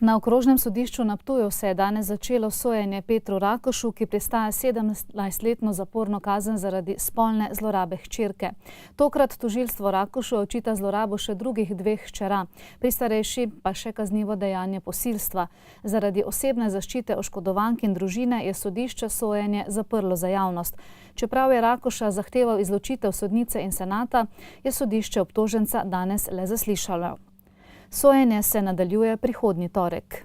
Na okrožnem sodišču na Ptuju se je danes začelo sojenje Petru Rakušu, ki prestaja 17-letno zaporno kazen zaradi spolne zlorabe hčerke. Tokrat tožilstvo Rakušu očita zlorabo še drugih dveh hčera, pri starejši pa še kaznivo dejanje posilstva. Zaradi osebne zaščite oškodovank in družine je sodišče sojenje zaprlo za javnost. Čeprav je Rakuša zahteval izločitev sodnice in senata, je sodišče obtoženca danes le zaslišalo. Sojenje se nadaljuje prihodnji torek.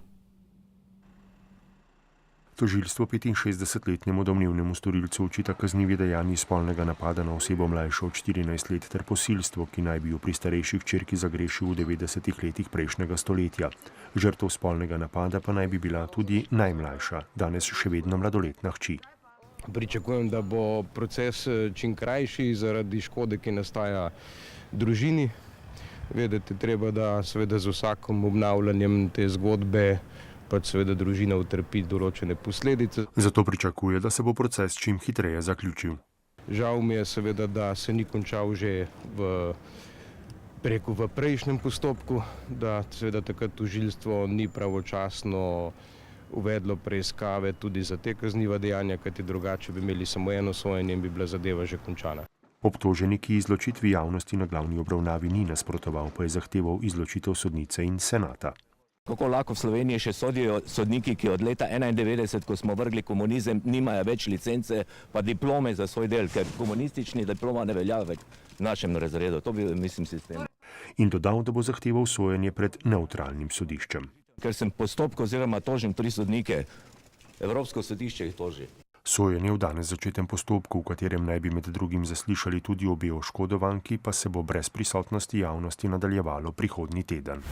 Tožilstvo 65-letnemu domnevnemu storilcu očita kaznivi dejanji spolnega napada na osebo mlajšo od 14 let ter posilstvo, ki naj bi jo pri starejši hčerki zagrešil v 90-ih letih prejšnjega stoletja. Žrtev spolnega napada pa naj bi bila tudi najmlajša, danes še vedno mladoletna hči. Pričakujem, da bo proces čim krajši zaradi škode, ki nastaja družini. Vedeti treba, da seveda z vsakim obnavljanjem te zgodbe pač seveda družina utrpi določene posledice. Zato pričakuje, da se bo proces čim hitreje zaključil. Žal mi je seveda, da se ni končal že v prejšnjem postopku, da seveda takrat tožilstvo ni pravočasno uvedlo preiskave tudi za te kazniva dejanja, kajti drugače bi imeli samo eno sojenje in bi bila zadeva že končana. Obtoženi, ki izločitvi javnosti na glavni obravnavi ni nasprotoval, pa je zahteval izločitev sodnice in senata. Kako lahko v Sloveniji še sodijo sodniki, ki od leta 1991, ko smo vrgli komunizem, nimajo več licence pa diplome za svoj del, ker komunistični diploma ne velja več v našem razredu. To bi, mislim, sistem. In dodal, da bo zahteval sojenje pred nevtralnim sodiščem. Ker sem postopko oziroma tožim 3 sodnike, Evropsko sodišče jih toži. Sojenje v danes začetem postopku, v katerem naj bi med drugim zaslišali tudi obe oškodovanki, pa se bo brez prisotnosti javnosti nadaljevalo prihodnji teden.